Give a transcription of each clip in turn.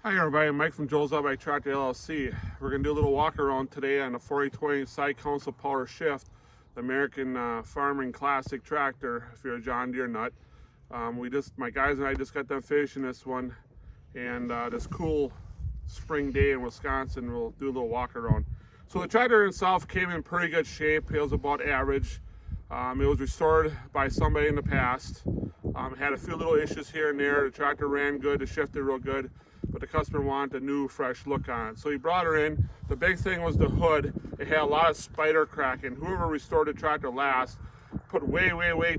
Hi everybody, Mike from Joel's Outback Tractor LLC. We're going to do a little walk around today on the 4020 Side Council Power Shift, the American Farming Classic Tractor, if you're a John Deere nut. My guys and I just got done finishing this one, and this cool spring day in Wisconsin, we'll do a little walk around. So the tractor itself came in pretty good shape. It was about average. It was restored by somebody in the past. It had a few little issues here and there. The tractor ran good, it shifted real good, but the customer wanted a new, fresh look on it. So he brought her in. The big thing was the hood. It had a lot of spider cracking. Whoever restored the tractor last put way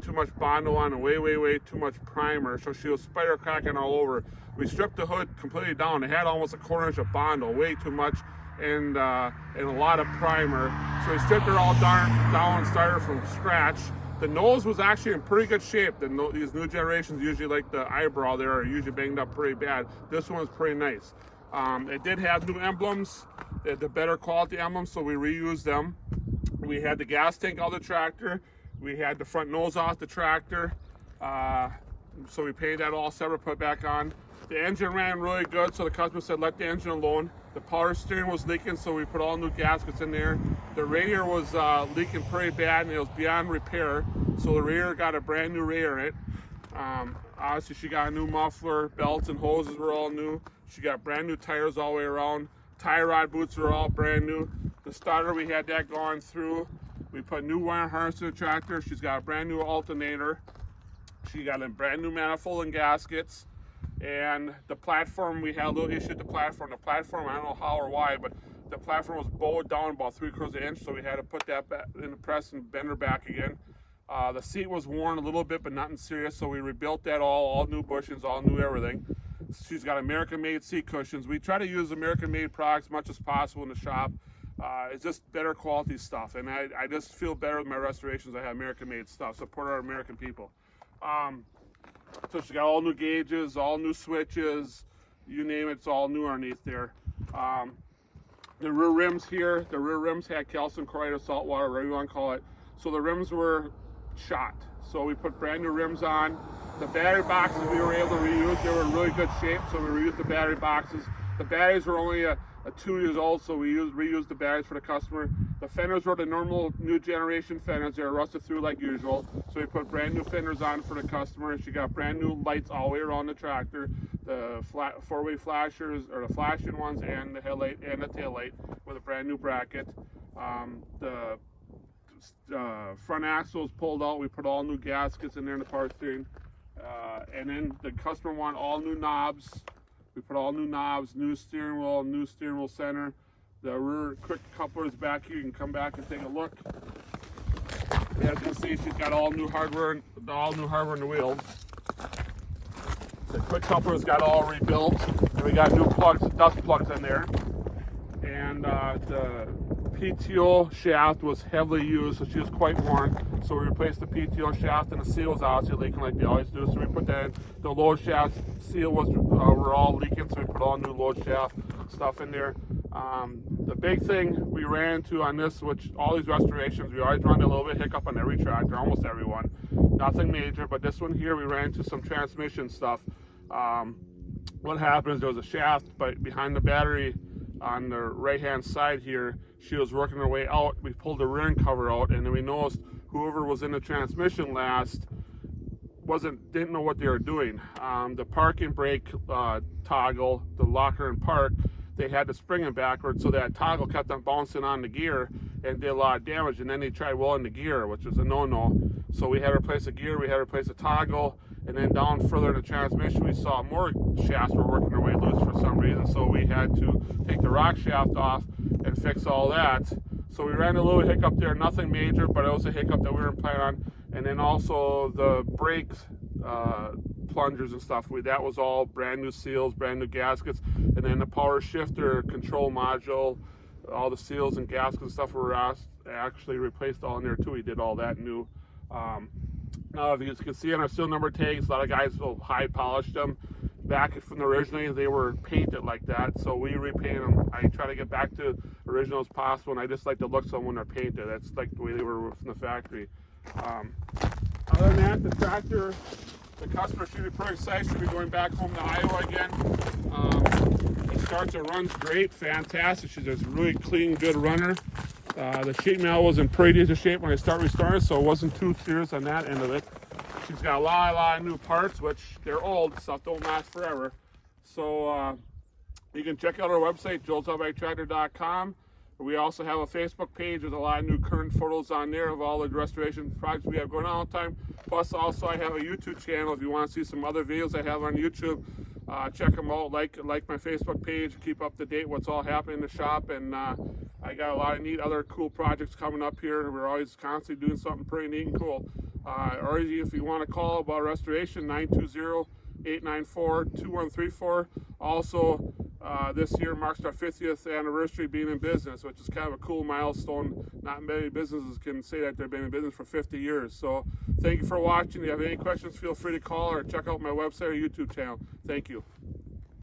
too much Bondo on and way too much primer, so she was spider cracking all over. We stripped the hood completely down. It had almost a quarter inch of Bondo, way too much, and a lot of primer. So we stripped her all down and started from scratch. The nose was actually in pretty good shape. These new generations usually, like the eyebrow there, are usually banged up pretty bad. This one was pretty nice. It did have new emblems, the better quality emblems, so we reused them. We had the gas tank out of the tractor. We had the front nose off the tractor. So we painted that all separate, put back on. The engine ran really good, so the customer said let the engine alone. The power steering was leaking, so we put all new gaskets in there. The radiator was leaking pretty bad, and it was beyond repair, so the radiator got a brand new radiator in it. Obviously, she got a new muffler, belts and hoses were all new. She got brand new tires all the way around. Tie rod boots were all brand new. The starter, we had that going through. We put new wire harness in the tractor. She's got a brand new alternator. She got a brand new manifold and gaskets. And the platform, we had a little issue with the platform. The platform, I don't know how or why, but the platform was bowed down about 3/4 of an inch, so we had to put that back in the press and bend her back again. The seat was worn a little bit, but nothing serious, so we rebuilt that all new bushings, all new everything. She's got American-made seat cushions. We try to use American-made products as much as possible in the shop. It's just better quality stuff, and I just feel better with my restorations. I have American-made stuff. Support our American people. So she got all new gauges, all new switches, you name it, it's all new underneath there. The rear rims here, the rear rims had calcium chloride or salt water, whatever you want to call it. So the rims were shot. So we put brand new rims on. The battery boxes we were able to reuse, they were in really good shape, so we reused the battery boxes. The batteries were only a 2 years old, so we reused the batteries for the customer. The fenders were the normal new generation fenders. They were rusted through like usual, so we put brand new fenders on for the customer. She got brand new lights all the way around the tractor, the four-way flashers, or the flashing ones, and the headlight and the tail light with a brand new bracket. The front axle was pulled out. We put all new gaskets in there in the power steering, and then the customer wanted all new knobs. We put all new knobs, new steering wheel center. The rear quick coupler is back here. You can come back and take a look. As you can see, she's got all new hardware in the wheels. The quick coupler's got all rebuilt, and we got new plugs, dust plugs in there. And the PTO shaft was heavily used, so she was quite worn. So we replaced the PTO shaft, and the seal was obviously leaking like they always do. So we put that in. The load shaft seal were all leaking, so we put all new load shaft stuff in there. The big thing we ran into on this, which all these restorations, we always run a little bit hiccup on every tractor, almost every one. Nothing major, but this one here, we ran into some transmission stuff. What happened is there was a shaft behind the battery on the right-hand side here. She was working her way out. We pulled the rear end cover out, and then we noticed whoever was in the transmission last didn't know what they were doing. The parking brake toggle, the locker and park, they had to spring it backwards, so that toggle kept on bouncing on the gear and did a lot of damage. And then they tried welding the gear, which was a no-no. So we had to replace the gear, we had to replace the toggle, and then down further in the transmission, we saw more shafts were working their way loose for some reason. So we had to take the rock shaft off and fix all that. So we ran a little hiccup there, nothing major, but it was a hiccup that we were planning on. And then also the brakes, plungers and stuff, that was all brand new seals, brand new gaskets. And then the power shifter control module, all the seals and gaskets and stuff were actually replaced all in there too. We did all that new. Now, if you can see on our seal number tags, a lot of guys will high polish them. Back from the originally, they were painted like that, so we repaint them. I try to get back to original as possible, and I just like the looks of them when they're painted. That's like the way they were from the factory. Other than that, the tractor, the customer should be pretty excited. Should be going back home to Iowa again. starts and runs great, fantastic. She's a really clean, good runner. The sheet metal was in pretty decent shape when I restarted, so it wasn't too serious on that end of it. She's got a lot of new parts, which they're old, stuff don't last forever. So you can check out our website, joelsoutbacktractor.com. We also have a Facebook page with a lot of new current photos on there of all the restoration projects we have going on all the time. Plus, also, I have a YouTube channel. If you want to see some other videos I have on YouTube, check them out. Like my Facebook page. Keep up to date what's all happening in the shop. And I got a lot of neat other cool projects coming up here. We're always constantly doing something pretty neat and cool. Or if you want to call about restoration, 920-894-2134. Also, this year marks our 50th anniversary being in business, which is kind of a cool milestone. Not many businesses can say that they've been in business for 50 years. So thank you for watching. If you have any questions, feel free to call or check out my website or YouTube channel. Thank you.